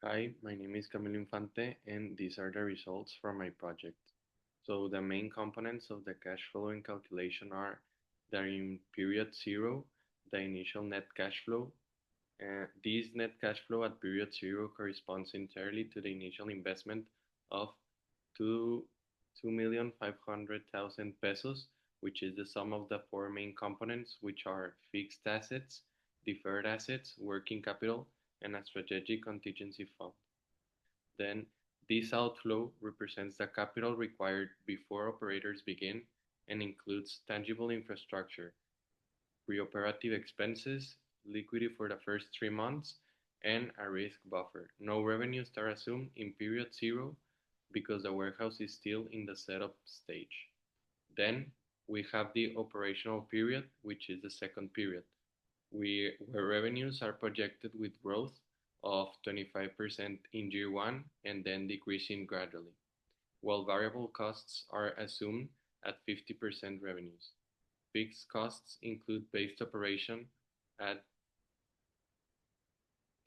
Hi, my name is Camilo Infante, and these are the results from my project. So the main components of the cash flow in calculation are that in period zero, the initial net cash flow. This net cash flow at period zero corresponds entirely to the initial investment of two 2,500,000 pesos, which is the sum of the four main components, which are fixed assets, deferred assets, working capital, and a strategic contingency fund. Then, this outflow represents the capital required before operators begin and includes tangible infrastructure, pre-operative expenses, liquidity for the first 3 months, and a risk buffer. No revenues are assumed in period zero because the warehouse is still in the setup stage. Then we have the operational period, which is the second period, where revenues are projected with growth of 25% in year one and then decreasing gradually, while variable costs are assumed at 50% revenues. Fixed costs include base operation at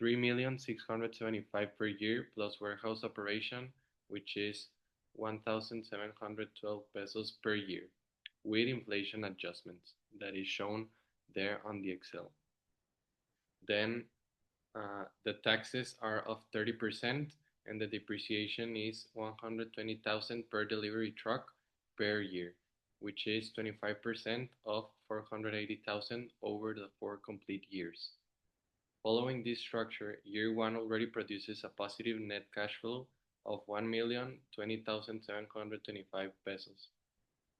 3,675,000 per year plus warehouse operation, which is 1,712 pesos per year, with inflation adjustments that is shown there on the Excel. Then the taxes are of 30% and the depreciation is 120,000 per delivery truck per year, which is 25% of 480,000 over the 4 complete years. Following this structure, year one already produces a positive net cash flow of 1,020,725 pesos,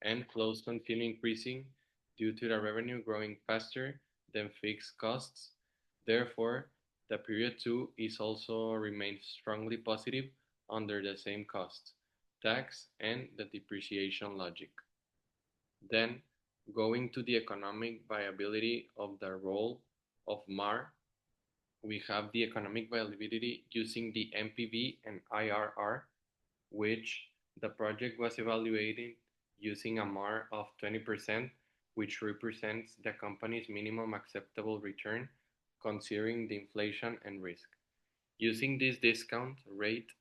and flows continue increasing due to the revenue growing faster than fixed costs. Therefore, the period two is also remains strongly positive under the same costs, tax, and the depreciation logic. Then, going to the economic viability of the role of MAR, we have the economic viability using the NPV and IRR, which the project was evaluated using a MAR of 20%, which represents the company's minimum acceptable return considering the inflation and risk. Using this discount rate,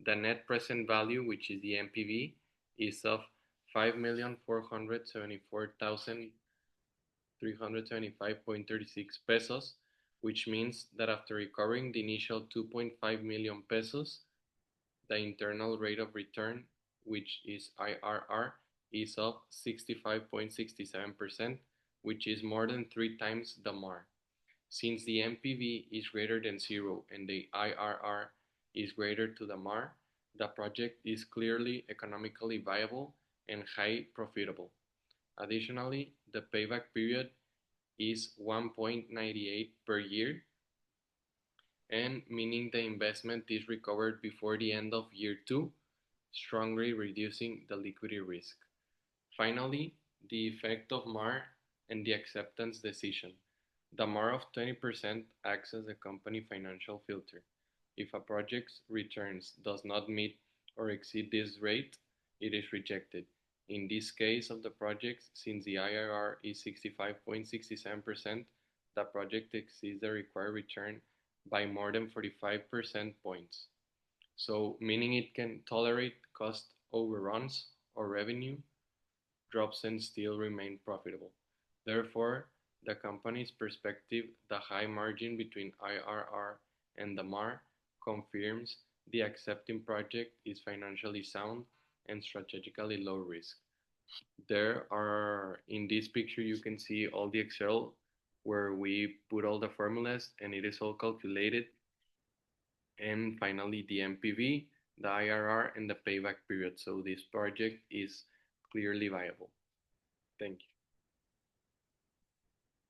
the net present value, which is the NPV, is of 5,474,375.36 pesos, which means that after recovering the initial 2.5 million pesos, the internal rate of return, which is IRR, is of 65.67%, which is more than 3 times the MAR. Since the NPV is greater than zero and the IRR is greater to the MAR, the project is clearly economically viable and high profitable. Additionally, the payback period is 1.98 per year, and meaning the investment is recovered before the end of year two, strongly reducing the liquidity risk. Finally, the effect of MAR and the acceptance decision. The MAR of 20% acts as a company financial filter. If a project's returns does not meet or exceed this rate, it is rejected. In this case of the project, since the IRR is 65.67%, the project exceeds the required return by more than 45% points. So, meaning it can tolerate cost overruns or revenue drops and still remain profitable. Therefore, the company's perspective, the high margin between IRR and the MAR confirms the accepting project is financially sound and strategically low risk. There are, in this picture, you can see all the Excel where we put all the formulas and it is all calculated. And finally, the NPV, the IRR, and the payback period. So this project is clearly viable. Thank you.